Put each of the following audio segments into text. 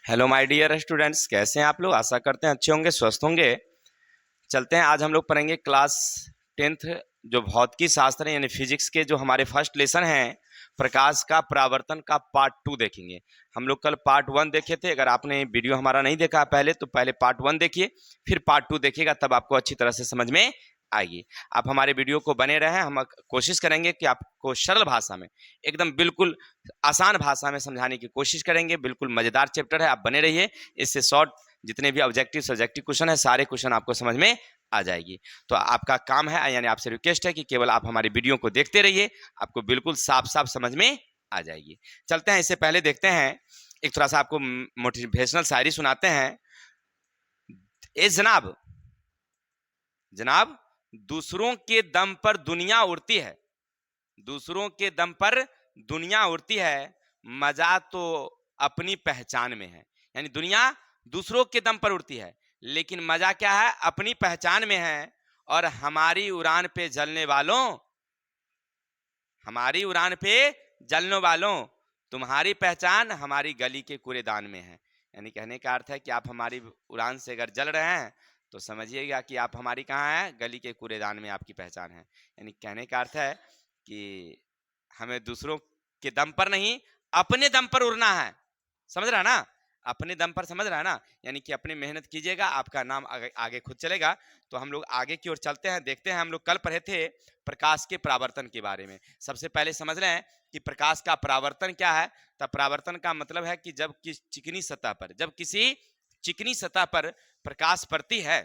Hello my dear students, कैसे हैं आप लोग। आशा करते हैं अच्छे होंगे, स्वस्थ होंगे। चलते हैं, आज हम लोग पढ़ेंगे क्लास 10th जो भौतिकी शास्त्र है यानी फिजिक्स के जो हमारे फर्स्ट लेसन हैं, प्रकाश का परावर्तन का पार्ट 2 देखेंगे। हम लोग कल पार्ट 1 देखे थे। अगर आपने वीडियो हमारा नहीं देखा पहले तो पहले पार्ट 1 देखिए, फिर पार्ट 2 देखिएगा, तब आपको अच्छी तरह से समझ में आएगी। आप हमारे वीडियो को बने रहें, हम कोशिश करेंगे कि आपको सरल भाषा में, एकदम बिल्कुल आसान भाषा में समझाने की कोशिश करेंगे। बिल्कुल मजेदार चैप्टर है, आप बने रहिए। इससे शॉर्ट जितने भी ऑब्जेक्टिव सब्जेक्टिव क्वेश्चन है, सारे क्वेश्चन आपको समझ में आ जाएगी। तो आपका काम है, यानी आपसे रिक्वेस्ट है कि केवल आप हमारी वीडियो को देखते रहिए, आपको बिल्कुल साफ साफ समझ में आ जाएगी। चलते हैं, इससे पहले देखते हैं, एक थोड़ा सा आपको मोटिवेशनल शायरी सुनाते हैं। ए जनाब, जनाब, दूसरों के दम पर दुनिया उड़ती है, दूसरों के दम पर दुनिया उड़ती है, मजा तो अपनी पहचान में है। यानी दुनिया दूसरों के दम पर उड़ती है, लेकिन मजा क्या है, अपनी पहचान में है। और हमारी उड़ान पे जलने वालों, हमारी उड़ान पे जलने वालों, तुम्हारी पहचान हमारी गली के कूड़ेदान में है। यानी कहने का अर्थ है कि आप हमारी उड़ान से अगर जल रहे हैं तो समझिएगा कि आप हमारी कहाँ हैं, गली के कूड़ेदान में आपकी पहचान है। यानी कहने का अर्थ है कि हमें दूसरों के दम पर नहीं, अपने दम पर उड़ना है। समझ रहा है ना, अपने दम पर, समझ रहा है ना। यानी कि अपनी मेहनत कीजिएगा, आपका नाम आगे, आगे खुद चलेगा। तो हम लोग आगे की ओर चलते हैं, देखते हैं। हम लोग कल पढ़े थे प्रकाश के परावर्तन के बारे में। सबसे पहले समझ रहे हैं कि प्रकाश का परावर्तन क्या है। तब परावर्तन का मतलब है कि जब किसी चिकनी सतह पर, जब किसी चिकनी सतह पर प्रकाश पड़ती है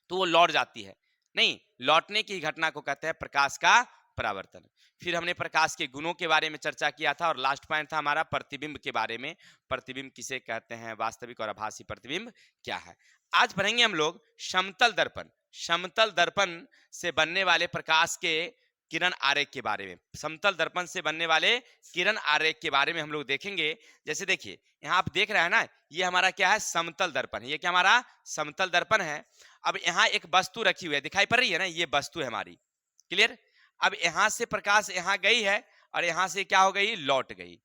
तो वो लौट जाती है। नहीं, लौटने की घटना को कहते हैं प्रकाश का परावर्तन। फिर हमने प्रकाश के गुणों के बारे में चर्चा किया था, और लास्ट पॉइंट था हमारा प्रतिबिंब के बारे में। प्रतिबिंब किसे कहते हैं, वास्तविक और आभासी प्रतिबिंब क्या है। आज पढ़ेंगे हम लोग समतल दर्पण, समतल दर्पण से बनने वाले प्रकाश के किरण आरेख के बारे में। समतल दर्पण से बनने वाले किरण आरेख के बारे में हम लोग देखेंगे। जैसे देखिए, यहाँ आप देख रहे हैं ना, ये हमारा क्या है, समतल दर्पण है। ये क्या हमारा समतल दर्पण है। अब यहाँ एक वस्तु रखी हुई है, दिखाई पड़ रही है ना, ये वस्तु है हमारी। क्लियर। अब यहां से प्रकाश यहाँ गई है और यहां से क्या हो गई, लौट गई।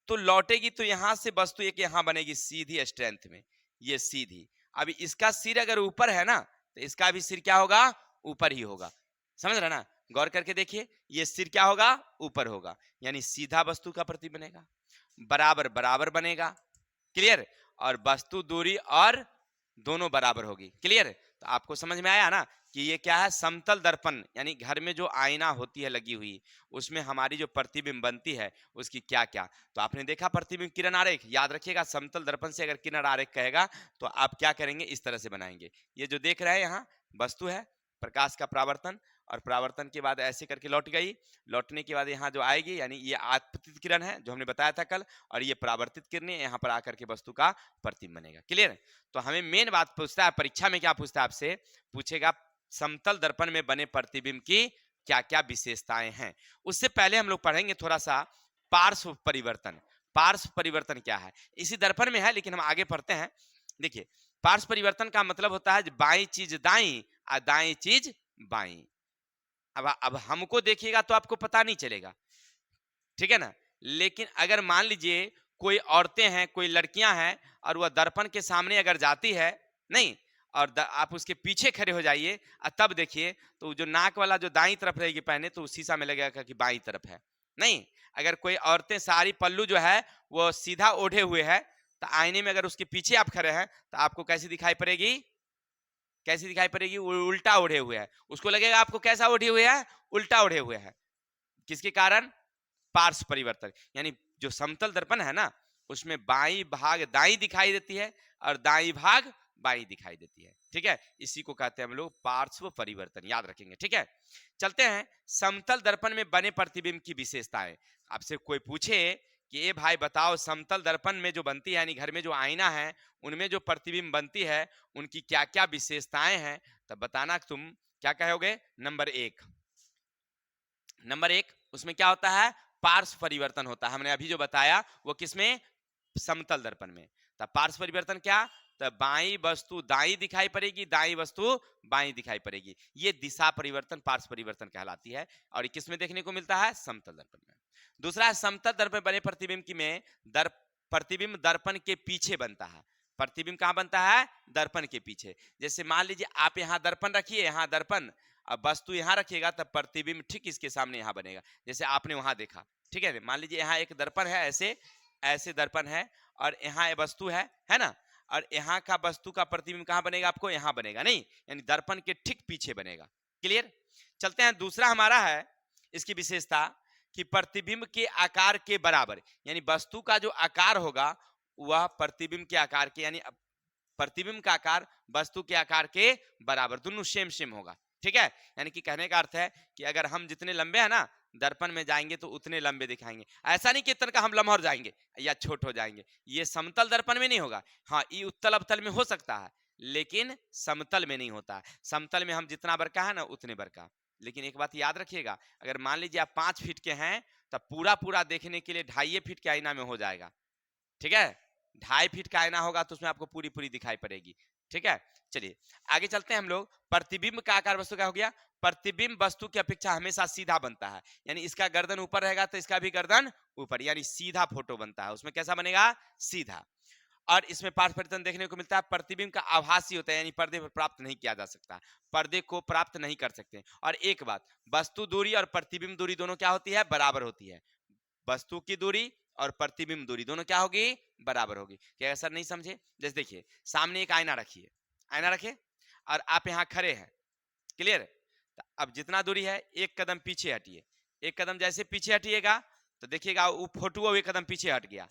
तो लौटेगी तो यहां से वस्तु एक यहां बनेगी सीधी स्ट्रेंथ में, ये सीधी। अब इसका सिर अगर ऊपर है ना, तो इसका भी सिर क्या होगा, ऊपर ही होगा। समझ रहे ना, गौर करके देखिए, ये सिर क्या होगा, ऊपर होगा। यानी सीधा वस्तु का प्रतीक बनेगा, बराबर बराबर बनेगा। क्लियर। और वस्तु दूरी और दोनों बराबर होगी। क्लियर। तो आपको समझ में आया ना कि ये क्या है, समतल दर्पण। यानी घर में जो आईना होती है लगी हुई, उसमें हमारी जो प्रतिबिंब बनती है उसकी क्या क्या। तो आपने देखा प्रतिबिंब किरण आरेख, याद रखिएगा, समतल दर्पण से अगर किरण आरेख कहेगा तो आप क्या करेंगे, इस तरह से बनाएंगे। ये जो देख रहे हैं यहाँ वस्तु है, प्रकाश का परावर्तन, और परावर्तन के बाद ऐसे करके लौट गई। लौटने के बाद यहाँ जो आएगी, यानी ये आपतित किरण है जो हमने बताया था कल, और ये परावर्तित किरणें यहाँ पर आकर के वस्तु का प्रतिबिंब बनेगा। क्लियर। तो हमें मेन बात पूछता है परीक्षा में, क्या पूछता है आपसे, पूछेगा समतल दर्पण में बने प्रतिबिंब की क्या क्या विशेषताएं हैं। उससे पहले हम लोग पढ़ेंगे थोड़ा सा पार्श्व परिवर्तन। पार्श्व परिवर्तन क्या है, इसी दर्पण में है लेकिन हम आगे पढ़ते हैं। देखिए, पार्श्व परिवर्तन का मतलब होता है बाई चीज दाई और दाई चीज बाई। अब हमको देखिएगा तो आपको पता नहीं चलेगा, ठीक है ना। लेकिन अगर मान लीजिए कोई औरतें हैं, कोई लड़कियां हैं, और वह दर्पण के सामने अगर जाती है, नहीं, और आप उसके पीछे खड़े हो जाइए और तब देखिए, तो जो नाक वाला जो दाई तरफ रहेगी पहने, तो शीशा में लगेगा कि बाई तरफ है। नहीं, अगर कोई औरतें साड़ी पल्लू जो है वो सीधा ओढ़े हुए है, तो आईने में अगर उसके पीछे आप खड़े हैं तो आपको कैसी दिखाई पड़ेगी, कैसी दिखाई पड़ेगी, उल्टा ओढ़े हुए है। उसको लगेगा आपको कैसा ओढ़े हुए है, उल्टा ओढ़े हुए है। किसके कारण, पार्श्व परिवर्तन। यानी जो समतल दर्पण है ना, उसमें बाई भाग दाई दिखाई देती है और दाई भाग बाई दिखाई देती है। ठीक है, इसी को कहते हैं हम लोग पार्श्व परिवर्तन, याद रखेंगे। ठीक है, चलते हैं समतल दर्पण में बने प्रतिबिंब की विशेषताएं। आपसे कोई पूछे कि ए भाई बताओ, समतल दर्पण में जो बनती है, यानी घर में जो आईना है उनमें जो प्रतिबिंब बनती है, उनकी क्या क्या विशेषताएं हैं, तब बताना तुम क्या कहोगे। नंबर एक, नंबर एक, उसमें क्या होता है, पार्श्व परिवर्तन होता है। हमने अभी जो बताया वो किसमें, समतल दर्पण में। तब पार्श्व परिवर्तन क्या, तब बाई वस्तु दाई दिखाई पड़ेगी, दाई वस्तु बाई दिखाई पड़ेगी। ये दिशा परिवर्तन, पार्श्व परिवर्तन कहलाती है, और ये किसमें देखने को मिलता है, समतल दर्पण में। दूसरा है समतल दर्पण बने प्रतिबिंब की में प्रतिबिंब दर्पण के पीछे बनता है। प्रतिबिंब कहाँ बनता है? दर्पण के पीछे। जैसे मान लीजिए आप यहाँ दर्पण रखिए, यहाँ दर्पण, अब वस्तु यहाँ रखिएगा तब प्रतिबिंब ठीक इसके सामने यहाँ बनेगा, जैसे आपने वहां देखा। ठीक है, मान लीजिए यहाँ एक दर्पण है, ऐसे ऐसे दर्पण है, और यहाँ वस्तु है ना, और यहाँ का वस्तु का प्रतिबिंब कहाँ बनेगा? आपको यहाँ बनेगा, नहीं, यानी दर्पण के ठीक पीछे बनेगा। क्लियर? चलते हैं, दूसरा हमारा है इसकी विशेषता कि प्रतिबिंब के आकार के बराबर, यानी वस्तु का जो आकार होगा वह प्रतिबिंब के आकार के, यानी प्रतिबिंब का आकार वस्तु के आकार के बराबर, दोनों सेम सेम होगा। ठीक है, यानी कि कहने का अर्थ है कि अगर हम जितने लंबे हैं ना दर्पण में जाएंगे तो उतने लंबे दिखाएंगे। ऐसा नहीं कि इतना का हम लम्हर जाएंगे या छोट हो जाएंगे, ये समतल दर्पण में नहीं होगा। हाँ, ये उत्तल अवतल में हो सकता है लेकिन समतल में नहीं होता। समतल में हम जितना बड़का है ना उतने बड़का। लेकिन एक बात याद रखिएगा, अगर मान लीजिए आप 5 फीट के हैं तो पूरा पूरा देखने के लिए 2.5 फीट के आईना में हो जाएगा। ठीक है, 2.5 फीट का आईना होगा तो उसमें आपको पूरी पूरी दिखाई पड़ेगी। ठीक है, चलिए आगे चलते हैं हम लोग। प्रतिबिंब का आकार वस्तु का हो गया। प्रतिबिंब वस्तु की अपेक्षा हमेशा सीधा बनता है, यानी इसका गर्दन ऊपर रहेगा तो इसका भी गर्दन ऊपर, यानी सीधा फोटो बनता है। उसमें कैसा बनेगा? सीधा। और इसमें पार्श्व परिवर्तन देखने को मिलता है। प्रतिबिंब का आभासी होता है, यानी पर्दे पर प्राप्त नहीं किया जा सकता, पर्दे को प्राप्त नहीं कर सकते। और एक बात, वस्तु दूरी और प्रतिबिंब दूरी दोनों क्या होती है? बराबर होती है। वस्तु की दूरी और प्रतिबिंब दूरी दोनों क्या होगी? बराबर होगी। क्या सर नहीं समझे? जैसे देखिए, सामने एक आईना रखिए, आईना रखे और आप यहाँ खड़े हैं। क्लियर? अब जितना दूरी है एक कदम पीछे हटिए, एक कदम जैसे पीछे हटिएगा तो देखिएगा वो फोटो एक कदम पीछे हट गया,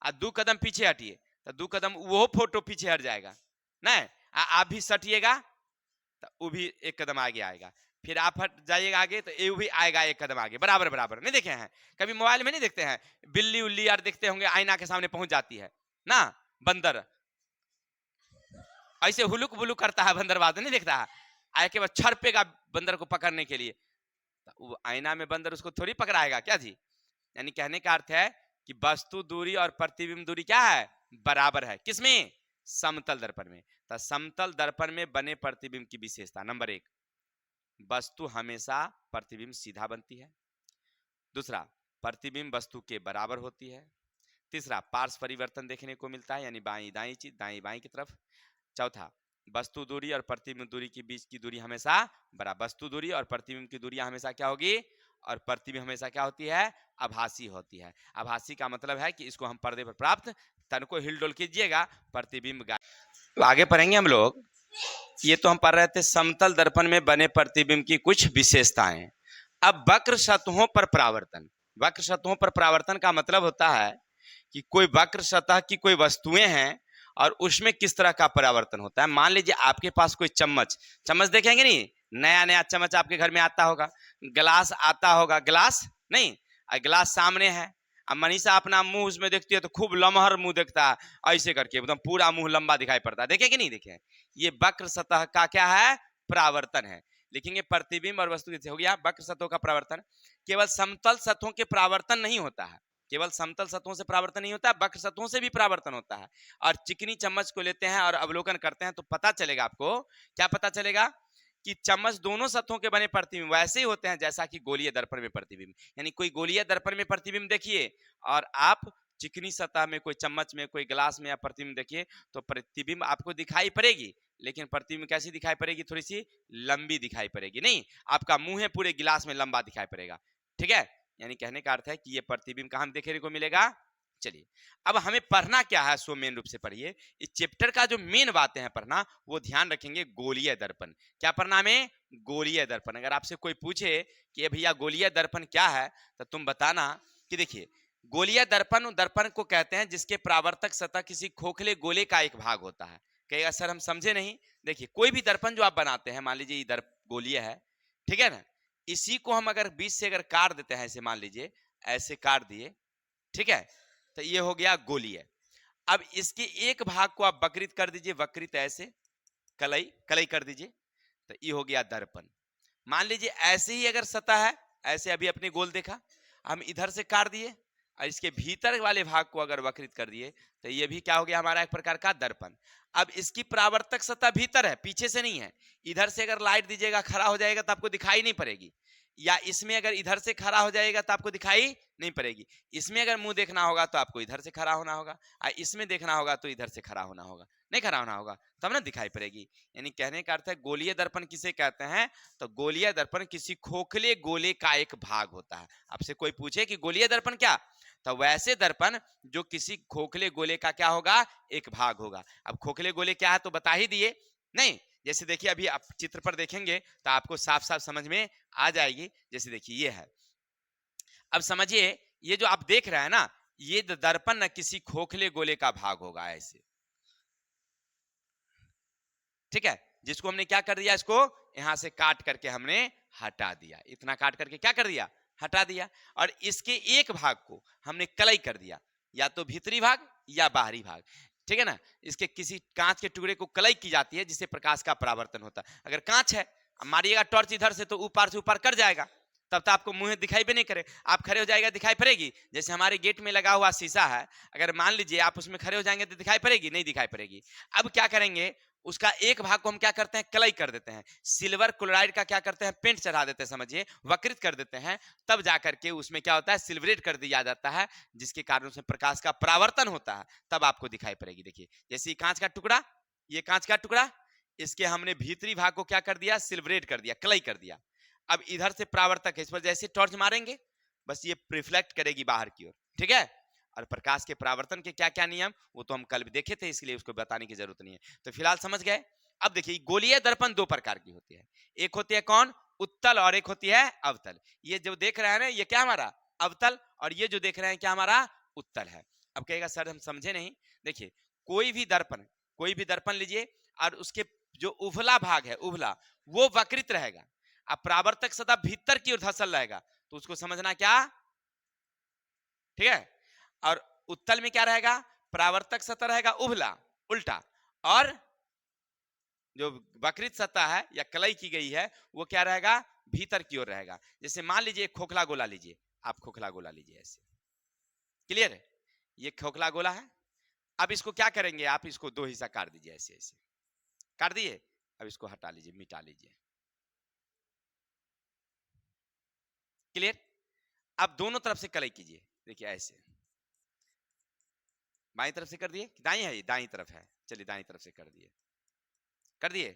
और 2 कदम पीछे हटिए तो 2 कदम वो फोटो पीछे हट जाएगा। नहीं, आप भी सटिएगा तो वो भी एक कदम आगे आएगा, फिर आप हट जाइएगा आगे तो ये भी आएगा एक कदम आगे, बराबर बराबर। नहीं देखे हैं कभी? मोबाइल में नहीं देखते हैं बिल्ली उल्ली यार, देखते होंगे आईना के सामने पहुंच जाती है ना, बंदर ऐसे हुलुक बुलुक करता है, बंदरबाज नहीं देखता है, आए के बाद छरपेगा बंदर को पकड़ने के लिए, तो वो आईना में बंदर उसको थोड़ी पकड़ाएगा क्या जी? यानी कहने का अर्थ है कि वस्तु दूरी और प्रतिबिंब दूरी क्या है? बराबर है। किसमें? समतल दर्पण में। तो समतल दर्पण में बने प्रतिबिंब की विशेषता, नंबर 1, वस्तु हमेशा प्रतिबिंब सीधा बनती है। दूसरा, प्रतिबिंब वस्तु के बराबर होती है। तीसरा, पार्श्व परिवर्तन देखने को मिलता है, यानी बाई दाई चीज दाई बाई की तरफ। चौथा, वस्तु दूरी और प्रतिबिंब दूरी के बीच की दूरी हमेशा बराबर। वस्तु दूरी और प्रतिबिंब की दूरी हमेशा क्या होगी? और प्रतिबिंब हमेशा क्या होती है? आभासी होती है। आभासी का मतलब है कि इसको हम पर्दे पर प्राप्त, तन को हिलडोल कीजिएगा, प्रतिबिंब तो आगे पढ़ेंगे हम लोग। ये तो हम पढ़ रहे थे समतल दर्पण में बने प्रतिबिंब की कुछ विशेषताएं। अब वक्र सतहों पर परावर्तन। वक्र सतहों पर परावर्तन का मतलब होता है कि कोई वक्र सतह की कोई वस्तुएं हैं और उसमें किस तरह का परावर्तन होता है। मान लीजिए आपके पास कोई चम्मच, चम्मच देखेंगे नहीं, नया नया चम्मच आपके घर में आता होगा, गिलास आता होगा, गिलास नहीं, गिलास सामने है, अब मनीषा अपना मुंह उसमें देखती है तो खूब लमहर मुंह देखता है, ऐसे करके एकदम पूरा मुंह लंबा दिखाई पड़ता है। देखे कि नहीं देखे? ये वक्र सतह का क्या है? परावर्तन है। लिखेंगे प्रतिबिंब और वस्तु हो गया वक्र सतहों का परावर्तन। केवल समतल सतहों के परावर्तन नहीं होता है, केवल समतल सतहों से परावर्तन नहीं होता, वक्र सतहों से भी परावर्तन होता है। और चिकनी चम्मच को लेते हैं और अवलोकन करते हैं तो पता चलेगा आपको, क्या पता चलेगा? कि चम्मच दोनों सतहों के बने प्रतिबिंब वैसे ही होते हैं जैसा कि गोलीय दर्पण में प्रतिबिंब। यानी कोई गोलीय दर्पण में प्रतिबिंब देखिए और आप चिकनी सतह में कोई चम्मच में कोई गिलास में या प्रतिबिंब देखिए तो प्रतिबिंब आपको दिखाई पड़ेगी, लेकिन प्रतिबिंब कैसी दिखाई पड़ेगी? थोड़ी सी लंबी दिखाई पड़ेगी, नहीं आपका मुंह है पूरे गिलास में लंबा दिखाई पड़ेगा। ठीक है, यानी कहने का अर्थ है कि ये प्रतिबिंब कहाँ देखने को मिलेगा। चलिए अब हमें पढ़ना क्या है, सो मेन रूप से पढ़िए। इस चैप्टर का जो मेन बातें हैं पढ़ना, वो ध्यान रखेंगे गोलीय दर्पण। क्या पढ़ना हमें? गोलीय दर्पण। अगर आपसे कोई पूछे कि भैया गोलीय दर्पण क्या है तो तुम बताना कि देखिए गोलीय दर्पण दर्पण को कहते हैं जिसके परावर्तक सतह किसी खोखले गोले का एक भाग होता है। कहेगा सर हम समझे नहीं। देखिए कोई भी दर्पण जो आप बनाते हैं, मान लीजिए ये गोलीय है, ठीक है ना, इसी को हम अगर बीच से अगर काट देते हैं, ऐसे मान लीजिए ऐसे काट दिए, ठीक है, तो ये हो गया गोलीय। अब इसके एक भाग को आप वक्रित कर दीजिए, वक्रित ऐसे कलई कलई कर दीजिए, तो ये हो गया दर्पण। मान लीजिए ऐसे ही अगर सतह है, ऐसे अभी अपने गोल देखा, हम इधर से काट दिए और इसके भीतर वाले भाग को अगर वक्रित कर दिए तो ये भी क्या हो गया हमारा? एक प्रकार का दर्पण। अब इसकी परावर्तक सतह भीतर है, पीछे से नहीं है। इधर से अगर लाइट दीजिएगा खड़ा हो जाएगा तो आपको दिखाई नहीं पड़ेगी। या इसमें अगर इधर से खड़ा हो जाएगा तो आपको दिखाई नहीं पड़ेगी, इसमें अगर मुंह देखना होगा तो आपको इधर से खड़ा होना होगा, और इसमें देखना होगा तो इधर से खड़ा होना होगा, नहीं खड़ा होना होगा तब ना दिखाई पड़ेगी। यानी कहने का अर्थ है गोलीय दर्पण किसे कहते हैं, तो गोलीय दर्पण किसी खोखले गोले का एक भाग होता है। आपसे कोई पूछे कि गोलीय दर्पण क्या, तो वैसे दर्पण जो किसी खोखले गोले का क्या होगा, एक भाग होगा। अब खोखले गोले क्या है तो बता ही दिए, नहीं जैसे देखिए अभी आप चित्र पर देखेंगे तो आपको साफ साफ समझ में आ जाएगी। जैसे देखिए ये है, अब समझिए ये जो आप देख रहे हैं ना, ये दर्पण ना किसी खोखले गोले का भाग होगा ऐसे, ठीक है, जिसको हमने क्या कर दिया, इसको यहां से काट करके हमने हटा दिया, इतना काट करके क्या कर दिया, हटा दिया। और इसके एक भाग को हमने कलई कर दिया, या तो भीतरी भाग या बाहरी भाग, ठीक है ना। इसके किसी कांच के टुकड़े को कलई की जाती है जिससे प्रकाश का परावर्तन होता है। अगर कांच है, मारिएगा टॉर्च इधर से तो ऊपर से ऊपर कर जाएगा, तब तो आपको मुंह दिखाई भी नहीं करे, आप खड़े हो जाएगा दिखाई पड़ेगी। जैसे हमारे गेट में लगा हुआ शीशा है, अगर मान लीजिए आप उसमें खड़े हो जाएंगे तो दिखाई पड़ेगी, नहीं दिखाई पड़ेगी। अब क्या करेंगे, उसका एक भाग को हम क्या करते हैं, कलई कर देते हैं, सिल्वर क्लोराइड का क्या करते हैं, पेंट चढ़ा देते हैं, समझिए वक्रित कर देते हैं, तब जाकर के उसमें क्या होता है, सिल्वरेट कर दिया जाता है, जिसके कारण उसमें प्रकाश का परावर्तन होता है, तब आपको दिखाई पड़ेगी। देखिए जैसे कांच का टुकड़ा, ये कांच का टुकड़ा, इसके हमने भीतरी भाग को क्या कर दिया, सिल्वरेट कर दिया, कलई कर दिया। अब इधर से परावर्तक है, इस पर जैसे टॉर्च मारेंगे बस ये रिफ्लेक्ट करेगी बाहर की ओर, ठीक है। और प्रकाश के परावर्तन के क्या क्या नियम, वो तो हम कल भी देखे थे, इसलिए उसको बताने की जरूरत नहीं है, तो फिलहाल समझ गए। अब देखिए गोलीय दर्पण दो प्रकार की होती है, एक होती है कौन, उत्तल, और एक होती है अवतल। ये जो देख रहे हैं ना, ये क्या हमारा अवतल, और ये जो देख रहे हैं क्या हमारा उत्तल है। अब कहेगा सर हम समझे नहीं, देखिए कोई भी दर्पण, कोई भी दर्पण लीजिए और उसके जो उभला भाग है, उभला वो वक्रित रहेगा, अब परावर्तक सतह भीतर की ओर धसल रहेगा, तो उसको समझना क्या, ठीक है। और उत्तल में क्या रहेगा, परावर्तक सतह रहेगा उभला, उल्टा, और जो वक्रित सतह है या कलई की गई है वो क्या रहेगा, भीतर की ओर रहेगा। जैसे मान लीजिए खोखला गोला लीजिए, आप खोखला गोला लीजिए ऐसे, क्लियर है, ये खोखला गोला है। अब इसको क्या करेंगे, आप इसको दो हिस्सा काट दीजिए, ऐसे ऐसे काट दिए, अब इसको हटा लीजिए, मिटा लीजिए, क्लियर। अब दोनों तरफ से कलई कीजिए, देखिए ऐसे, बाई तरफ से कर दिए, दाई है, ये दाई तरफ है, चलिए दाई तरफ से कर दिए, कर दिए।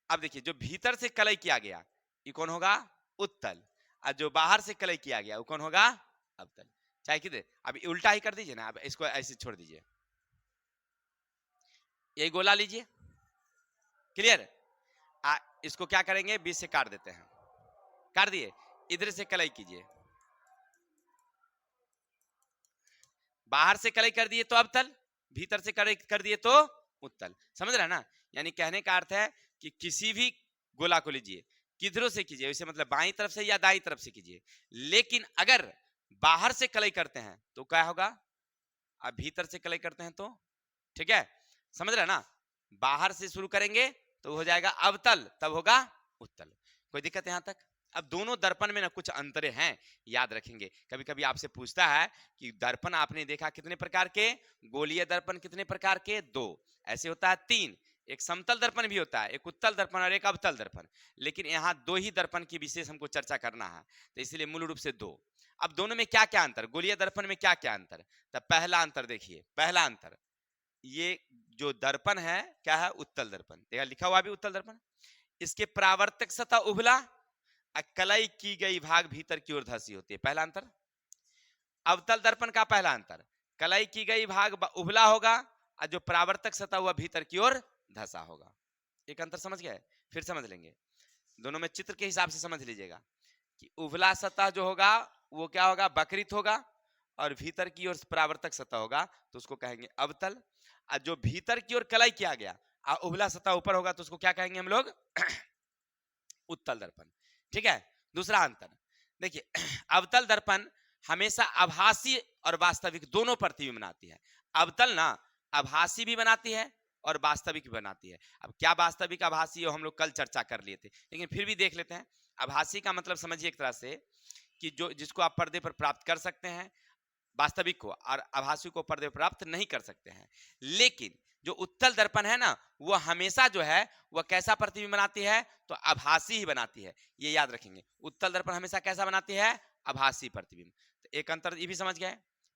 अब देखिए जो भीतर से कलई किया गया ये कौन होगा, उत्तल, और जो बाहर से कलई किया गया वो कौन होगा, अवतल। चाहे किधर, अब उल्टा ही कर दीजिए ना, अब इसको ऐसे छोड़ दीजिए, यही गोला लीजिए, क्लियर। इसको क्या करेंगे, बीच से काट देते हैं, काट दिए, इधर से कलई कीजिए, बाहर से कलई कर दिए तो अवतल, भीतर से कलई कर दिए तो उत्तल, समझ रहे हैं ना। यानी कहने का अर्थ है कि किसी भी गोला को लीजिए, किधरों से कीजिए, वैसे मतलब बाईं तरफ से या दाईं तरफ से कीजिए, लेकिन अगर बाहर से कलई करते हैं तो क्या होगा, अब भीतर से कलई करते हैं तो, ठीक है, समझ रहे हैं ना। बाहर से शुरू करेंगे तो हो जाएगा अवतल, तब होगा उत्तल, कोई दिक्कत यहां तक। अब दोनों दर्पण में ना कुछ अंतरे हैं, याद रखेंगे। कभी कभी आपसे पूछता है कि दर्पण आपने देखा कितने प्रकार के, गोलीय दर्पण कितने प्रकार के, दो, ऐसे होता है तीन, एक समतल दर्पण भी होता है, एक उत्तल दर्पण और एक अवतल दर्पण, लेकिन यहाँ दो ही दर्पण की विशेष हमको चर्चा करना है, तो इसलिए मूल रूप से दो। अब दोनों में क्या क्या अंतर, गोलीय दर्पण में क्या क्या अंतर, तो पहला अंतर देखिए, पहला अंतर, ये जो दर्पण है क्या है, उत्तल दर्पण, देखा लिखा हुआ भी उत्तल दर्पण, इसके परावर्तक सतह उभला, कलई की गई भाग भीतर की ओर धसी होती है, पहला अंतर। अवतल दर्पण का पहला अंतर, कलई की गई भाग उभला होगा और जो परावर्तक सतह हुआ भीतर की ओर धसा होगा। एक अंतर समझ गए, फिर समझ लेंगे, दोनों में चित्र के हिसाब से समझ लीजिएगा कि उभला सतह जो होगा वो क्या होगा, वक्रित होगा, और भीतर की ओर परावर्तक सतह होगा तो उसको कहेंगे अवतल, और जो भीतर की ओर कलई किया गया और उभला सतह ऊपर होगा तो उसको क्या कहेंगे हम लोग उत्तल दर्पण, ठीक है। दूसरा अंतर देखिए, अवतल दर्पण हमेशा आभासी और वास्तविक दोनों प्रतिबिंब बनाती है, अवतल ना आभासी भी बनाती है और वास्तविक भी बनाती है। अब क्या वास्तविक आभासी हो हम लोग कल चर्चा कर लिए थे, लेकिन फिर भी देख लेते हैं। आभासी का मतलब समझिए एक तरह से कि जो जिसको आप पर्दे पर प्राप्त कर सकते हैं, वास्तविक को और आभासी को पर्दे प्राप्त नहीं कर सकते हैं। लेकिन जो उत्तल दर्पण है ना, वो हमेशा जो है वह कैसा प्रतिबिंब बनाती है, तो आभासी ही बनाती है। ये याद रखेंगे, उत्तल दर्पण हमेशा कैसा बनाती है, आभासी प्रतिबिंब। तो एक अंतर ये भी समझ गए,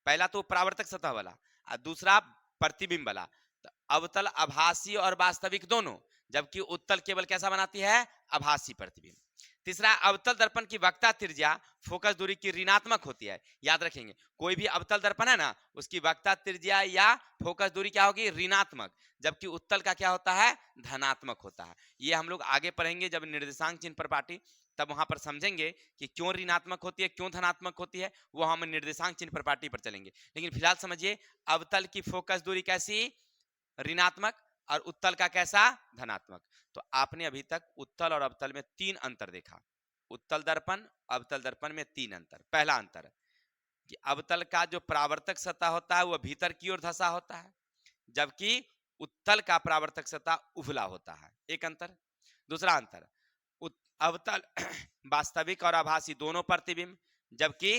पहला तो परावर्तक सतह वाला और दूसरा प्रतिबिंब वाला। तो अवतल आभासी और वास्तविक दोनों, जबकि उत्तल केवल कैसा बनाती है, आभासी प्रतिबिंब। तीसरा, अवतल दर्पण की वक्रता त्रिज्या फोकस दूरी की ऋणात्मक होती है। याद रखेंगे, कोई भी अवतल दर्पण है ना, उसकी वक्रता त्रिज्या या फोकस दूरी क्या होगी, ऋणात्मक, जबकि उत्तल का क्या होता है, धनात्मक होता है। ये हम लोग आगे पढ़ेंगे जब निर्देशांक चिन्ह पर पाठी, तब वहां पर समझेंगे कि क्यों ऋणात्मक होती है, क्यों धनात्मक होती है, वो हम निर्देशांक चिन्ह पर पाठी पर चलेंगे। लेकिन फिलहाल समझिए, अवतल की फोकस दूरी कैसी, ऋणात्मक, और उत्तल का कैसा, धनात्मक। तो आपने अभी तक उत्तल और अवतल में 3 अंतर देखा। उत्तल दर्पण, अवतल दर्पण में 3 अंतर। पहला अंतर कि अवतल का जो परावर्तक सतह होता है वह भीतर की ओर धंसा होता है, जबकि उत्तल का परावर्तक सतह उभला होता है, एक अंतर। दूसरा अंतर, अवतल वास्तविक और आभासी दोनों प्रतिबिंब, जबकि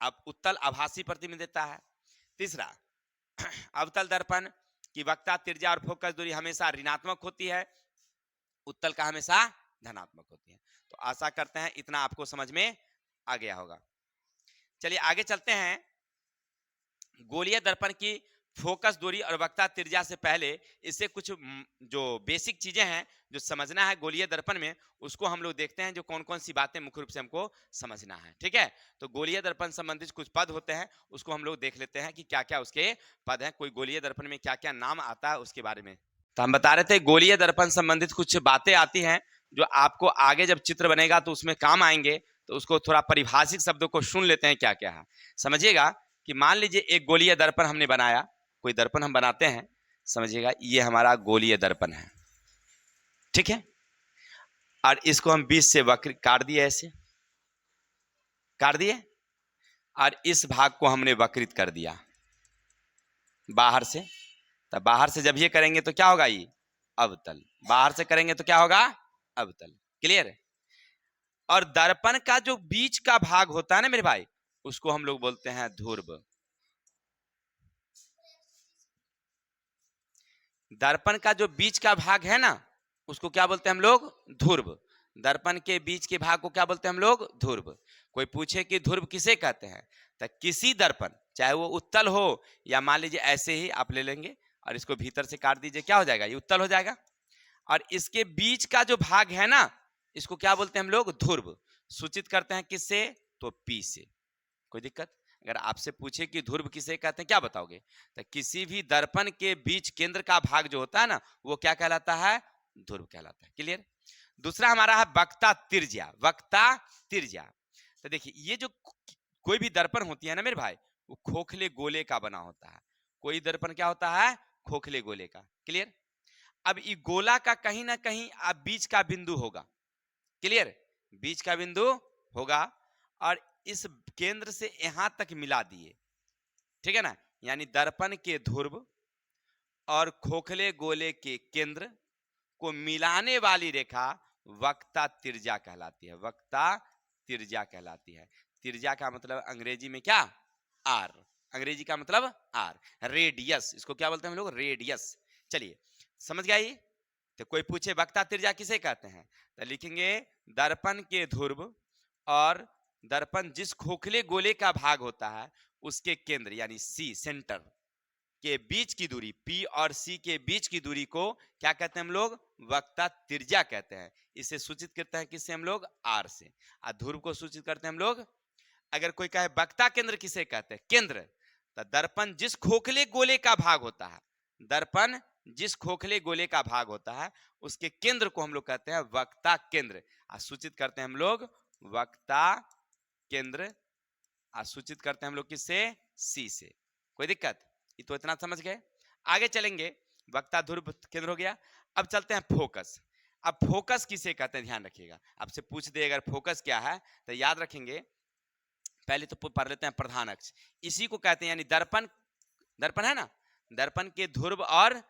अब उत्तल आभासी प्रतिबिंब देता है। तीसरा, अवतल दर्पण की वक्रता त्रिज्या और फोकस दूरी हमेशा ऋणात्मक होती है, उत्तल का हमेशा धनात्मक होती है। तो आशा करते हैं इतना आपको समझ में आ गया होगा। चलिए आगे चलते हैं। गोलीय दर्पण की फोकस दूरी और वक्रता त्रिज्या से पहले इससे कुछ जो बेसिक चीजें हैं जो समझना है गोलीय दर्पण में, उसको हम लोग देखते हैं, जो कौन कौन सी बातें मुख्य रूप से हमको समझना है। ठीक है, तो गोलीय दर्पण संबंधित कुछ पद होते हैं, उसको हम लोग देख लेते हैं कि क्या क्या उसके पद हैं, कोई गोलीय दर्पण में क्या क्या नाम आता है उसके बारे में। तो हम बता रहे थे गोलीय दर्पण संबंधित कुछ बातें आती हैं जो आपको आगे जब चित्र बनेगा तो उसमें काम आएंगे। तो उसको थोड़ा परिभाषिक शब्दों को सुन लेते हैं क्या क्या है। समझिएगा कि मान लीजिए एक गोलीय दर्पण हमने बनाया, कोई दर्पण हम बनाते हैं, समझिएगा ये हमारा गोलीय दर्पण है, ठीक है, और इसको हम 20 से वक्र काट दिए, ऐसे काट दिए, और इस भाग को हमने वक्रित कर दिया बाहर से। तो बाहर से जब ये करेंगे तो क्या होगा, ये अवतल, बाहर से करेंगे तो क्या होगा, अवतल। क्लियर है। और दर्पण का जो बीच का भाग होता है ना मेरे भाई, उसको हम लोग बोलते हैं ध्रुव। दर्पण का जो बीच का भाग है ना, उसको क्या बोलते हैं हम लोग, ध्रुव। दर्पण के बीच के भाग को क्या बोलते हैं हम लोग, ध्रुव। कोई पूछे कि ध्रुव किसे कहते हैं, तो किसी दर्पण, चाहे वो उत्तल हो या मान लीजिए ऐसे ही आप ले लेंगे और इसको भीतर से काट दीजिए, क्या हो जाएगा, ये उत्तल हो जाएगा। और इसके बीच का जो भाग है ना, इसको क्या बोलते हैं हम लोग, ध्रुव। सूचित करते हैं किससे, तो पी से। कोई दिक्कत? अगर आपसे पूछे कि ध्रुव किसे कहते हैं, क्या बताओगे, तो किसी भी दर्पण के बीच केंद्र का भाग जो होता है ना, वो क्या कहलाता है, ध्रुव कहलाता है। क्लियर। दूसरा हमारा है वक्ता त्रिज्या। वक्ता त्रिज्या, तो देखिए ये जो कोई भी दर्पण होती है ना मेरे भाई, वो खोखले गोले का बना होता है। कोई दर्पण क्या होता है, खोखले गोले का। क्लियर। अब ये गोला का कहीं ना कहीं अब बीच का बिंदु होगा। क्लियर, बीच का बिंदु होगा, और इस केंद्र से यहां तक मिला दिए, ठीक है ना, यानी दर्पण के ध्रुव और खोखले गोले के केंद्र को मिलाने वाली रेखा वक्ता त्रिज्या कहलाती है। वक्ता त्रिज्या कहलाती है। त्रिज्या का मतलब अंग्रेजी में क्या, आर। अंग्रेजी का मतलब आर, रेडियस, इसको क्या बोलते हैं हम लोग, रेडियस। चलिए समझ गया ये। तो कोई पूछे वक्ता त्रिज्या किसे कहते हैं, तो लिखेंगे दर्पण के ध्रुव और दर्पण जिस खोखले गोले का भाग होता है उसके केंद्र यानी सी, सेंटर के बीच की दूरी, पी और सी के बीच की दूरी को क्या कहते हैं हम लोग, वक्ता त्रिज्या कहते हैं। इसे सूचित करते हैं किससे हम लोग, आर से। और ध्रुव को सूचित करते हैं हम लोग, अगर कोई कहे वक्ता केंद्र किसे कहते हैं, केंद्र, तो दर्पण जिस खोखले गोले का भाग होता है, दर्पण जिस खोखले गोले का भाग होता है उसके केंद्र को हम लोग कहते हैं वक्ता केंद्र। सूचित करते हैं हम लोग वक्ता केंद्र, सूचित करते हैं हम लोग किससे, सी से। कोई दिक्कत, ये तो इतना समझ गए। आगे चलेंगे, वक्ता ध्रुव केंद्र हो गया। अब चलते हैं फोकस। अब फोकस किसे कहते हैं, ध्यान रखिएगा, आपसे पूछ दे अगर फोकस क्या है तो याद रखेंगे। पहले तो पढ़ लेते हैं प्रधान अक्ष, इसी को कहते हैं, यानी दर्पण, दर्पण है ना, दर्पण के ध्रुव और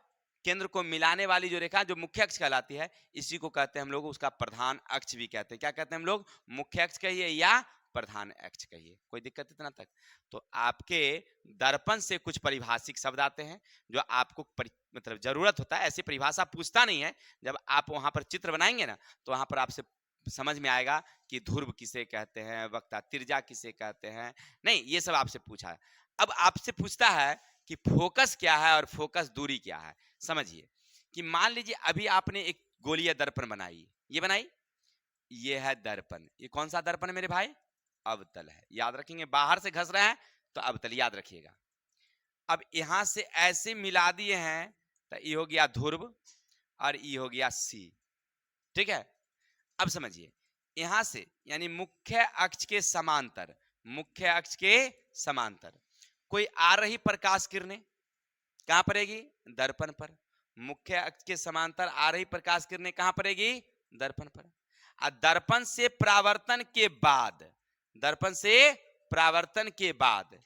केंद्र को मिलाने वाली जो रेखा जो मुख्य अक्ष कहलाती है, इसी को कहते हैं हम लोग, उसका प्रधान अक्ष भी कहते हैं। क्या कहते हैं हम लोग, मुख्य अक्ष कहिए या प्रधान अक्ष कहिए। कोई दिक्कत इतना तक? तो आपके दर्पण से कुछ परिभाषिक शब्द आते हैं जो आपको मतलब जरूरत होता है, ऐसी परिभाषा पूछता नहीं है। जब आप वहां पर चित्र बनाएंगे ना तो वहां पर आपसे समझ में आएगा कि ध्रुव किसे कहते हैं, वक्ता तिर्जा किसे कहते हैं, नहीं ये सब आपसे पूछा है। अब आपसे पूछता है कि फोकस क्या है और फोकस दूरी क्या है। समझिए कि मान लीजिए अभी आपने एक गोलीय दर्पण बनाई, ये बनाई, ये है दर्पण। ये कौन सा दर्पण है मेरे भाई? अवतल है। याद रखेंगे, बाहर से घस रहे हैं तो अवतल याद रखिएगा। अब यहां से ऐसे मिला दिए हैं तो ये हो गया ध्रुव और ये हो गया सी। ठीक है, अब समझिए यहां से यानी मुख्य अक्ष के समांतर, मुख्य अक्ष के समांतर कोई आ रही प्रकाश किरणें कहां पड़ेगी? दर्पण पर। मुख्य अक्ष के समांतर आ रही प्रकाश किरणें कहां पड़ेगी? दर्पण पर। दर्पण से परावर्तन के बाद, दर्पण से परावर्तन के बाद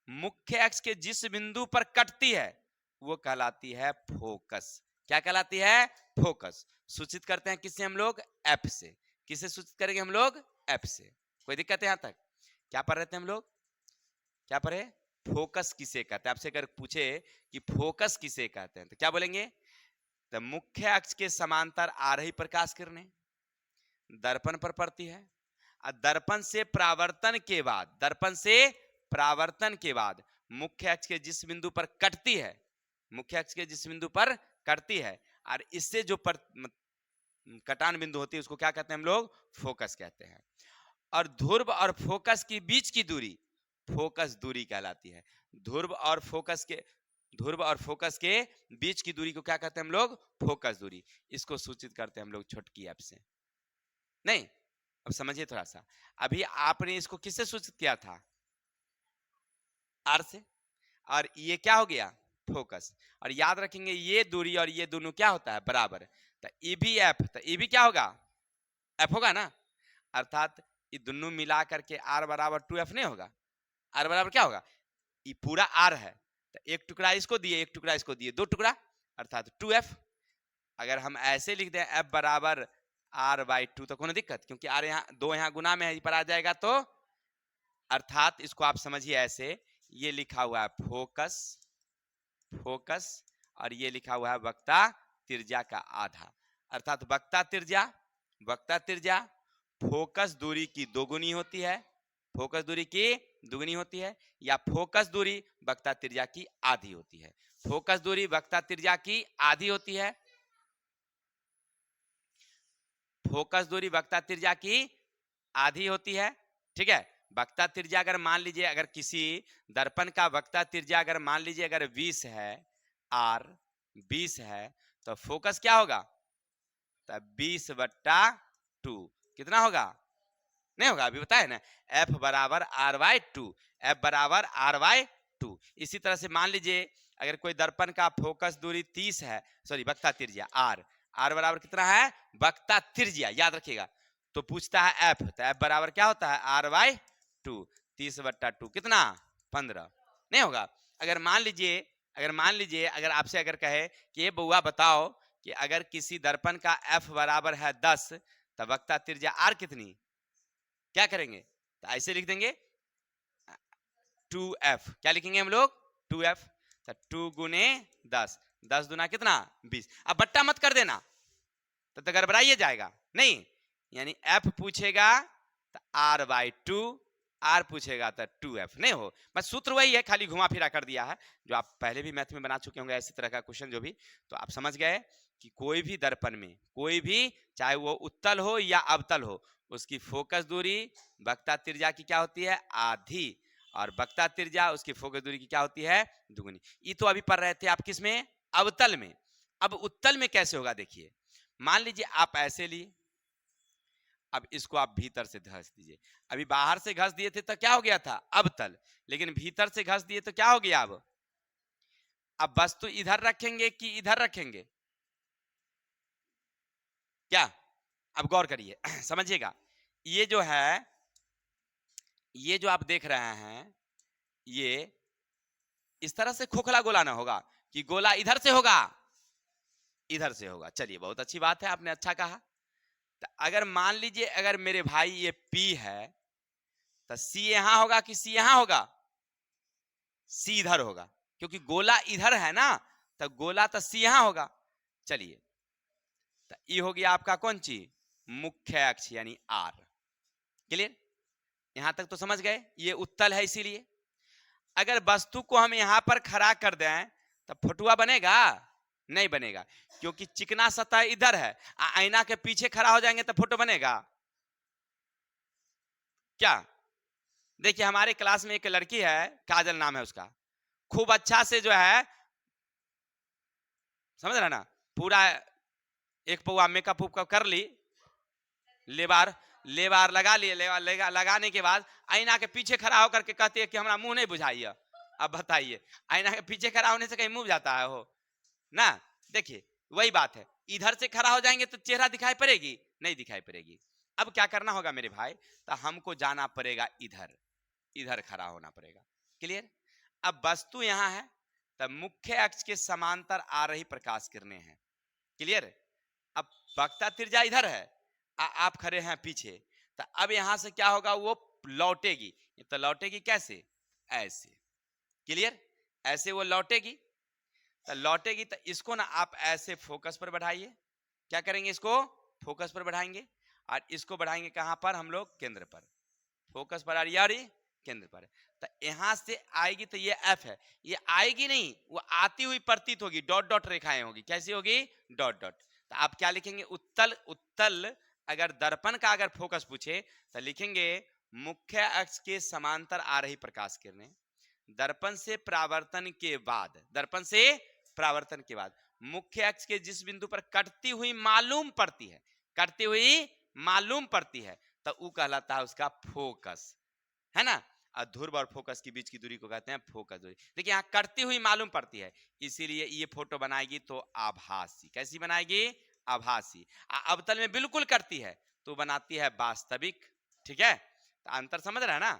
मुख्य अक्ष के जिस बिंदु पर कटती है वो कहलाती है फोकस। क्या कहलाती है? फोकस। सूचित करते हैं किससे हम लोग? एफ से। किसे सूचित करेंगे हम लोग? एफ से। कोई दिक्कत है यहां तक? क्या पढ़ रहे थे हम लोग? क्या पढ़े? फोकस किसे कहते हैं। आपसे अगर पूछे कि फोकस किसे कहते हैं तो क्या बोलेंगे? तो मुख्य अक्ष के समांतर आ रही प्रकाश किरणें दर्पण पर पड़ती है, दर्पण से परावर्तन के बाद, दर्पण से परावर्तन के बाद मुख्य अक्ष के जिस बिंदु पर कटती है, मुख्य अक्ष के जिस बिंदु पर कटती है और इससे जो कटान बिंदु होती है उसको क्या कहते हैं हम लोग? फोकस कहते हैं। और ध्रुव और फोकस की बीच की दूरी फोकस दूरी कहलाती है। ध्रुव और फोकस के बीच की दूरी को क्या कहते हैं हम लोग? फोकस दूरी। इसको सूचित करते हैं हम लोग छोटकी एफ से। नहीं, अब समझिए थोड़ा सा। अभी आपने इसको किससे सूचित किया था? आर से। और ये क्या हो गया? फोकस। और याद रखेंगे ये दूरी और ये दोनों क्या होता है? बराबर। तो ई बी एफ, तो ई बी क्या होगा? एफ होगा ना। अर्थात ये दोनों मिला करके आर बराबर 2f नहीं होगा? आर बराबर क्या होगा? ये पूरा आर है तो एक टुकड़ा इसको दिए, एक टुकड़ा इसको दिए, दो टुकड़ा अर्थात 2f। अगर हम ऐसे लिख दें f बराबर r/2 तो कोई दिक्कत? क्योंकि r यहाँ दो यहाँ गुना में है, पर आ जाएगा तो अर्थात इसको आप समझिए ऐसे, ये लिखा हुआ है फोकस, फोकस और ये लिखा हुआ है वक्ता त्रिज्या का आधा। अर्थात वक्ता त्रिज्या फोकस दूरी की दोगुनी होती है, फोकस दूरी की दुगनी होती है, या फोकस दूरी वक्ता त्रिज्या की आधी होती है। फोकस दूरी वक्ता त्रिज्या की आधी होती है, फोकस दूरी वक्ता त्रिज्या की आधी होती है। ठीक है, वक्ता त्रिज्या अगर मान लीजिए, अगर किसी दर्पण का वक्ता त्रिज्या अगर मान लीजिए अगर 20 है, आर 20 है, तो फोकस क्या होगा? तो 20/2 कितना होगा? नहीं होगा, अभी बताए ना, f बराबर r/2, f बराबर r/2। इसी तरह से मान लीजिए अगर कोई दर्पण का फोकस दूरी 30 है, सॉरी वक्ता त्रिज्या r बराबर कितना है? वक्ता त्रिज्या याद रखिएगा। तो पूछता है f, तो f बराबर क्या होता है? r/2। 30/2 कितना? 15 नहीं होगा। अगर मान लीजिए अगर आपसे अगर कहे कि ये बउआ बताओ कि अगर किसी दर्पण का f बराबर है 10 तो वक्ता त्रिज्या r कितनी? क्या करेंगे? तो ऐसे लिख देंगे 2f। क्या लिखेंगे हम लोग? 2f। तो 2 गुने 10, 10 दुना कितना? 20। अब बट्टा मत कर देना तो गड़बड़ाइए जाएगा नहीं, यानी f पूछेगा तो r/2, r पूछेगा तो 2f। नहीं हो, बस सूत्र वही है, खाली घुमा फिरा कर दिया है, जो आप पहले भी मैथ में बना चुके होंगे ऐसी तरह का क्वेश्चन जो भी। तो आप समझ गए कि कोई भी दर्पण में, कोई भी चाहे वो उत्तल हो या अवतल हो, उसकी फोकस दूरी वक्ता त्रिज्या की क्या होती है? आधी, और वक्ता त्रिज्या उसकी फोकस दूरी की क्या होती है? दुगुनी। ये तो अभी पढ़ रहे थे आप किस में? अवतल में। अब उत्तल में कैसे होगा देखिए। मान लीजिए आप ऐसे लिए, अब इसको आप भीतर से घस दीजिए। अभी बाहर से घस दिए थे तो क्या हो गया था? अवतल। लेकिन भीतर से घस दिए तो क्या हो गया? अब वस्तु इधर रखेंगे कि इधर रखेंगे? क्या? अब गौर करिए समझिएगा। ये जो है, ये जो आप देख रहे हैं, ये इस तरह से खोखला गोला ना होगा कि गोला इधर से होगा, इधर से होगा। चलिए बहुत अच्छी बात है, आपने अच्छा कहा। तो अगर मान लीजिए अगर मेरे भाई ये P है तो सी यहां होगा कि सी यहां होगा? सी इधर होगा, क्योंकि गोला इधर है ना, तो गोला तो सी यहां होगा। चलिए, तो ये हो गया आपका कौन चीज? मुख्य अक्ष यानी आर। क्लियर? यहां तक तो समझ गए, ये उत्तल है इसीलिए। अगर वस्तु को हम यहां पर खड़ा कर दें तो फोटुआ बनेगा? नहीं बनेगा, क्योंकि चिकना सतह इधर है। आईना के पीछे खड़ा हो जाएंगे तो फोटो बनेगा क्या? देखिए, हमारे क्लास में एक लड़की है, काजल नाम है उसका, खूब अच्छा से जो है, समझ रहे ना, पूरा एक पौआ मेकअप उप कर ली, लेबार लेबार लगा लिए, लेबार लगाने के बाद आईना के पीछे खड़ा होकर के कहती है कि हमारा मुंह नहीं बुझाइए। अब बताइए, आईना के पीछे खड़ा होने से कहीं मुंह जाता है हो ना? देखिए, वही बात है, इधर से खड़ा हो जाएंगे तो चेहरा दिखाई पड़ेगी? नहीं दिखाई पड़ेगी। अब क्या करना होगा मेरे भाई? तो हमको जाना पड़ेगा इधर, इधर खड़ा होना पड़ेगा। क्लियर? अब वस्तु यहां है, तब मुख्य अक्ष के समांतर आ रही प्रकाश किरणें हैं। क्लियर? अब वक्ता त्रिज्या इधर है, आप खड़े हैं पीछे, तो अब यहां से क्या होगा? वो लौटेगी। तो लौटेगी कैसे? ऐसे। क्लियर? ऐसे वो लौटेगी। तो लौटेगी तो इसको ना आप ऐसे फोकस पर बढ़ाइए। क्या करेंगे? इसको फोकस पर बढ़ाएंगे, और इसको बढ़ाएंगे कहां पर? हम लोग केंद्र पर। फोकस पर यारी केंद्र पर। तो यहां से आएगी तो ये एफ है, ये आएगी नहीं, वो आती हुई प्रतीत होगी, डॉट डॉट रेखाएं होगी। कैसी होगी? Dot dot. तो आप क्या लिखेंगे? उत्तल। उत्तल अगर दर्पण का अगर फोकस पूछे तो लिखेंगे मुख्य अक्ष के समांतर आ रही प्रकाश किरणें दर्पण से परावर्तन के बाद, दर्पण से परावर्तन के बाद मुख्य अक्ष के जिस बिंदु पर कटती हुई मालूम पड़ती है, कटती हुई मालूम पड़ती है, तो वो कहलाता है उसका फोकस, है ना? और ध्रुव और फोकस के बीच की दूरी को कहते हैं फोकस दूरी। देखिए, यहाँ कटती हुई मालूम पड़ती है, इसीलिए ये फोटो बनाएगी तो आभासी। कैसी बनाएगी? आभासी। अवतल में बिल्कुल करती है तो बनाती है वास्तविक। ठीक है? तो अंतर समझ रहे हैं ना?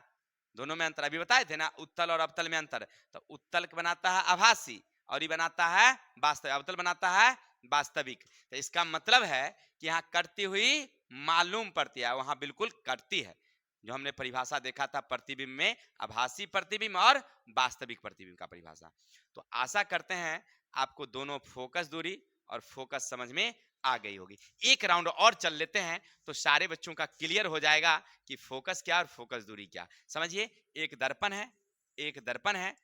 दोनों में अंतर अभी बताए थे ना, उत्तल और अवतल में अंतर। तो उत्तल बनाता है आभासी और ये बनाता है वास्तविक, अवतल बनाता है वास्तविक। तो इसका मतलब है कि यहाँ करती हुई मालूम पड़ती है, वहां बिल्कुल करती है। जो हमने परिभाषा देखा था प्रतिबिंब में, आभासी प्रतिबिंब और वास्तविक प्रतिबिंब का परिभाषा। तो आशा करते हैं आपको दोनों फोकस दूरी और फोकस समझ में आ गई होगी। एक राउंड और चल लेते हैं तो सारे बच्चों का क्लियर हो जाएगा कि फोकस क्या और फोकस दूरी क्या। समझिए, एक दर्पण है, एक दर्पण है,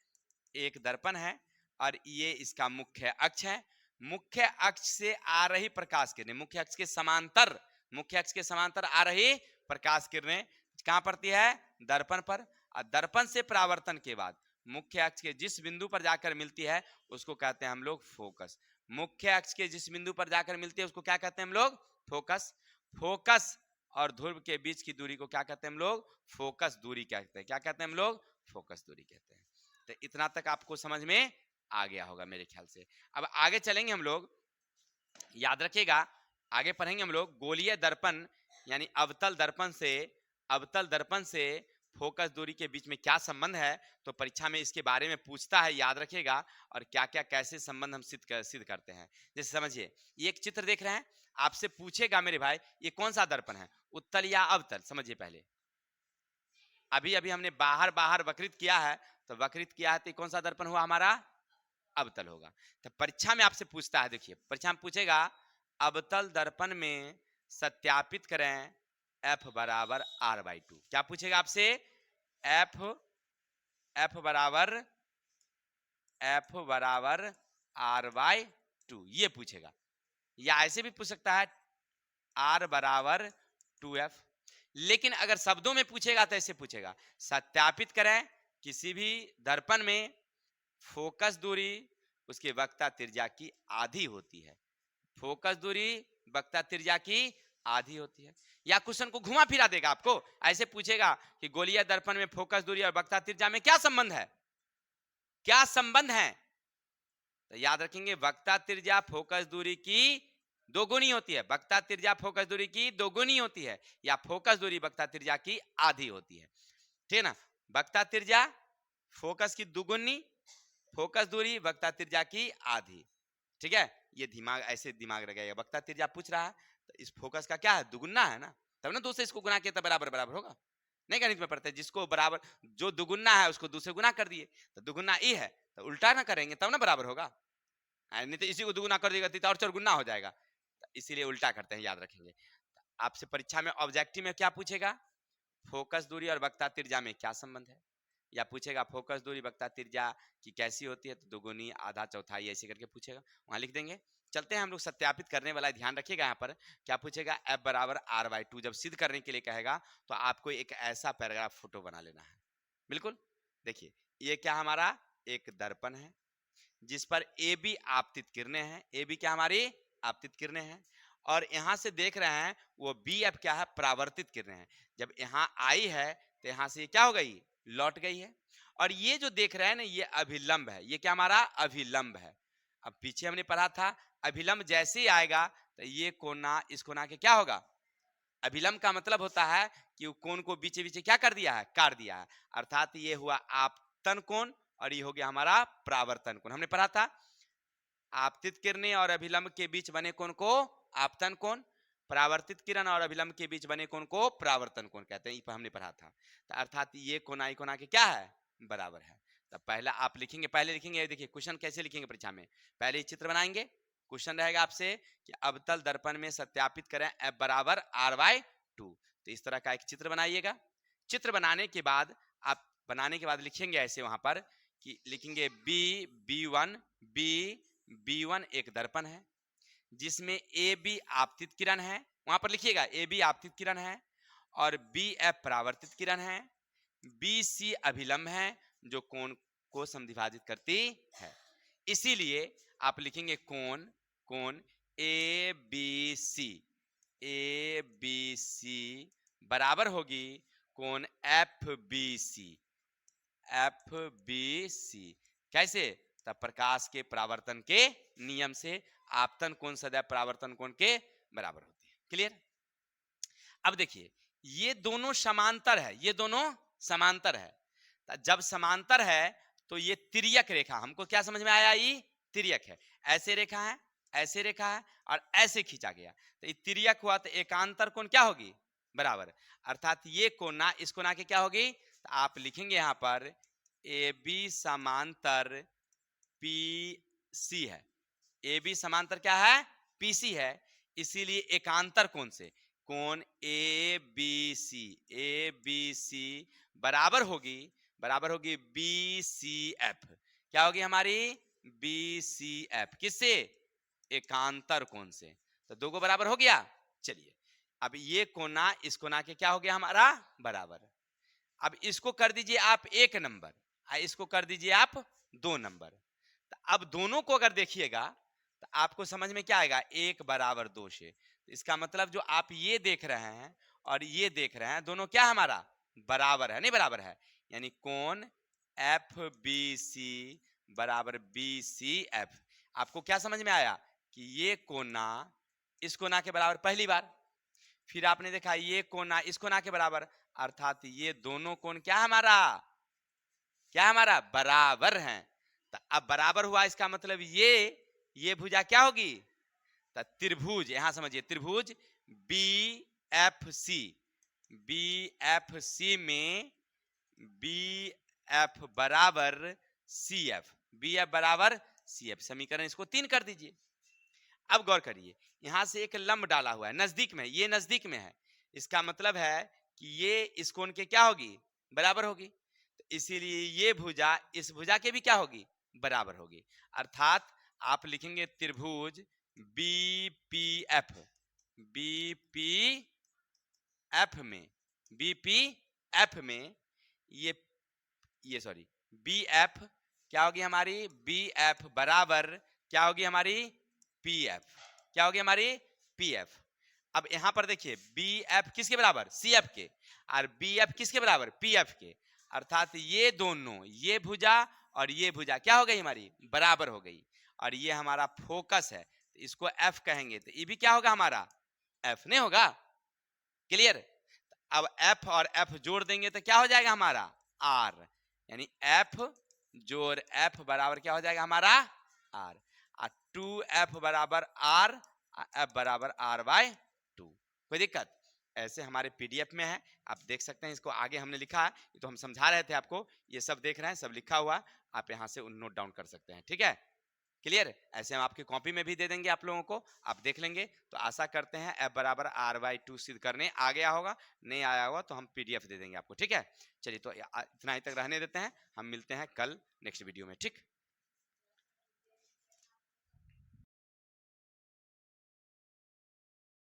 एक दर्पण है, और ये इसका मुख्य अक्ष है। मुख्य अक्ष से आ रही प्रकाश किरणें, मुख्य अक्ष के समांतर, मुख्य अक्ष के समांतर आ रही प्रकाश किरणें कहां पड़ती है? दर्पण पर। और दर्पण से परावर्तन के बाद मुख्य अक्ष के जिस बिंदु पर जाकर मिलती है उसको कहते हैं हम लोग फोकस। मुख्य अक्ष के जिस बिंदु पर जाकर मिलती है उसको क्या कहते हैं हम लोग? फोकस। फोकस और ध्रुव के बीच की दूरी को क्या कहते हैं हम लोग? फोकस दूरी कहते हैं। क्या कहते हैं हम लोग? फोकस दूरी कहते हैं। तो इतना तक आपको समझ में आ गया होगा मेरे ख्याल से। अब आगे चलेंगे हम लोग, याद रखिएगा, आगे पढ़ेंगे हम लोग गोलीय दर्पण यानी अवतल दर्पण से, अवतल दर्पण से फोकस दूरी के बीच में क्या संबंध है। तो परीक्षा में इसके बारे में पूछता है, याद रखिएगा, और क्या क्या कैसे संबंध हम सिद्ध करते हैं। जैसे समझिए, ये एक चित्र देख रहे हैं, आपसे पूछेगा मेरे भाई ये कौन सा दर्पण है, उत्तल या अवतल? समझिए पहले, अभी अभी हमने बाहर बाहर वक्रित किया है, तो वक्रित किया है तो कौन सा दर्पण हुआ हमारा? अवतल होगा। तो परीक्षा में आपसे पूछता है, देखिए परीक्षा में पूछेगा अवतल दर्पण में सत्यापित करें F बराबर R/2। क्या पूछेगा आपसे? F बराबर R/2 ये पूछेगा, या ऐसे भी पूछ सकता है R बराबर 2F। लेकिन अगर शब्दों में पूछेगा तो ऐसे पूछेगा, सत्यापित करें किसी भी दर्पण में फोकस दूरी उसके वक्ता त्रिज्या की आधी होती है। फोकस दूरी वक्ता त्रिज्या की आधी होती है। या क्वेश्चन को घुमा फिरा देगा आपको, ऐसे पूछेगा कि गोलीय दर्पण में फोकस दूरी और वक्ता त्रिज्या में क्या संबंध है? क्या संबंध है? तो याद रखेंगे, वक्ता त्रिज्या फोकस दूरी की दोगुनी होती है। वक्ता त्रिज्या फोकस दूरी की दोगुनी होती है, या फोकस दूरी वक्ता त्रिज्या की आधी होती है। ठीक है ना? वक्ता त्रिज्या फोकस की दुगुनी, फोकस दूरी वक्ता त्रिज्या की आधी। ठीक है? ये दिमाग ऐसे दिमाग लगाएगा, वक्ता त्रिज्या पूछ रहा है तो इस फोकस का क्या है? दुगुना है ना, तब ना 2 से इसको गुना किया तो बराबर बराबर होगा। नहीं गणित में पढ़ते, जिसको बराबर, जो दुगुना है उसको 2 से गुना कर दिए, तो दुगुना ई है, तो उल्टा ना करेंगे तब ना बराबर होगा, नहीं तो इसी को दुगुना कर देगा तो और चौगुना हो जाएगा, तो इसीलिए उल्टा करते हैं, याद रखेंगे। आपसे परीक्षा में ऑब्जेक्टिव में क्या पूछेगा, फोकस दूरी और वक्रता त्रिज्या में क्या संबंध है, या पूछेगा फोकस दूरी वक्रता त्रिज्या की कैसी होती है, तो दुगुनी, आधा, चौथाई ऐसे करके पूछेगा, वहां लिख देंगे। चलते हैं हम लोग सत्यापित करने वाला, ध्यान रखिएगा यहाँ पर क्या पूछेगा, F बराबर R/2 जब सिद्ध करने के लिए कहेगा तो आपको एक ऐसा पैराग्राफ फोटो बना लेना है। बिल्कुल देखिए, ये क्या हमारा एक दर्पण है जिस पर ए बी आपतित किरणें हैं, ए बी क्या हमारी आपतित किरणें हैं, और यहां से देख रहे हैं वो बी एफ क्या है, परावर्तित किरणें हैं। जब यहाँ आई है तो यहां से ये क्या हो गई, लौट गई है, और ये जो देख रहे हैं ना ये अभिलंब है, ये क्या हमारा अभिलंब है। अब पीछे हमने पढ़ा था अभिलंब जैसे ही आएगा तो ये कोना इस कोना के क्या होगा, अभिलंब का मतलब होता है कि कोण को बीचे बीचे क्या कर दिया है, काट दिया है, अर्थात ये हुआ आपतन कोण और ये हो गया हमारा परावर्तन कोण। हमने पढ़ा था आपतित किरणें और अभिलंब के बीच बने कोण को आपतन कोण, परावर्तित किरण और अभिलंब के बीच बने कोण को परावर्तन कोण कहते हैं, हमने पढ़ा था। तो अर्थात ये कोना ई कोना के क्या है, बराबर है। तो पहला आप लिखेंगे, पहले लिखेंगे, देखिए क्वेश्चन कैसे लिखेंगे परीक्षा में, पहले चित्र बनाएंगे, क्वेश्चन रहेगा आपसे कि अवतल दर्पण में सत्यापित करें F बराबर R/2, तो इस तरह का एक चित्र बनाइएगा। चित्र बनाने के बाद आप लिखेंगे ऐसे वहां पर कि लिखेंगे B1 एक दर्पण है जिसमें ए बी आपतित किरण है, वहां पर लिखिएगा ए बी आपतित किरण है, और बी एफ परावर्तित किरण है, बी सी अभिलंब है जो कोण को समद्विभाजित करती है। इसीलिए आप लिखेंगे कोण ए बी सी बराबर होगी कोण एफ बी सी। कैसे, तब प्रकाश के परावर्तन के नियम से आपतन कोण सदैव परावर्तन कोण के बराबर होती है। क्लियर। अब देखिए ये दोनों समांतर है, ये दोनों समांतर है, जब समांतर है तो ये तिर्यक रेखा, हमको क्या समझ में आया, ये तिर्यक है, ऐसे रेखा है, ऐसे रेखा है और ऐसे खींचा गया, तो ये तिर्यक हुआ तो एकांतर कोण क्या होगी, बराबर, अर्थात ये कोना इस कोना के क्या होगी, तो आप लिखेंगे यहां पर ए बी समांतर पी सी है, ए बी समांतर क्या है, पी सी है, इसीलिए एकांतर कोण से कोण ए बी सी बराबर होगी बी सी एफ, क्या होगी हमारी बी सी एफ, किससे, एकांतर कोण से, तो दो को बराबर हो गया। चलिए अब ये कोना इस कोना के क्या हो गया हमारा, बराबर। अब इसको कर दीजिए आप 1 नंबर, इसको कर दीजिए आप 2 नंबर, तो अब दोनों को अगर देखिएगा तो आपको समझ में क्या आएगा, 1 बराबर 2 से, तो इसका मतलब जो आप ये देख रहे हैं और ये देख रहे हैं दोनों क्या हमारा बराबर है, नहीं बराबर है, यानी कोण एफ बी सी बराबर बी सी एफ। आपको क्या समझ में आया कि ये कोना इस कोना के बराबर पहली बार, फिर आपने देखा ये कोना इस कोना के बराबर, अर्थात ये दोनों कोण क्या हमारा बराबर हैं। तो अब बराबर हुआ इसका मतलब ये भुजा क्या होगी, तो त्रिभुज, यहां समझिए त्रिभुज बी एफ सी में बी एफ बराबर सी एफ, समीकरण इसको 3 कर दीजिए। अब गौर करिए यहां से एक लंब डाला हुआ है नजदीक में, ये नजदीक में है, इसका मतलब है कि ये इस कोण के क्या होगी, बराबर होगी, तो इसीलिए ये भुजा इस भुजा के भी क्या होगी, बराबर होगी, अर्थात आप लिखेंगे त्रिभुज बी पी एफ में ये सॉरी बी एफ क्या होगी हमारी, बी एफ बराबर क्या होगी हमारी, पी एफ, क्या होगी हमारी पी एफ। अब यहां पर देखिए बी एफ किसके बराबर, सी एफ के, और बी एफ किसके बराबर, पी एफ के, अर्थात ये दोनों ये भुजा और ये भुजा क्या हो गई हमारी, बराबर हो गई, और ये हमारा फोकस है तो इसको एफ कहेंगे, तो ये भी क्या होगा हमारा एफ, नहीं होगा। क्लियर। अब एफ और एफ जोड़ देंगे तो क्या हो जाएगा हमारा आर, यानी एफ जोड़ एफ बराबर क्या हो जाएगा हमारा आर, और 2f बराबर आर, एफ बराबर R/2। कोई दिक्कत, ऐसे हमारे पीडीएफ में है, आप देख सकते हैं। इसको आगे हमने लिखा है, ये तो हम समझा रहे थे आपको, ये सब देख रहे हैं, सब लिखा हुआ, आप यहाँ से नोट डाउन कर सकते हैं। ठीक है, क्लियर? ऐसे हम आपकी कॉपी में भी दे देंगे आप लोगों को, आप देख लेंगे। तो आशा करते हैं F बराबर R/2 सिद्ध करने आ गया होगा, नहीं आया होगा तो हम पीडीएफ दे देंगे आपको। ठीक है, चलिए तो इतना ही तक रहने देते हैं, हम मिलते हैं कल नेक्स्ट वीडियो में। ठीक।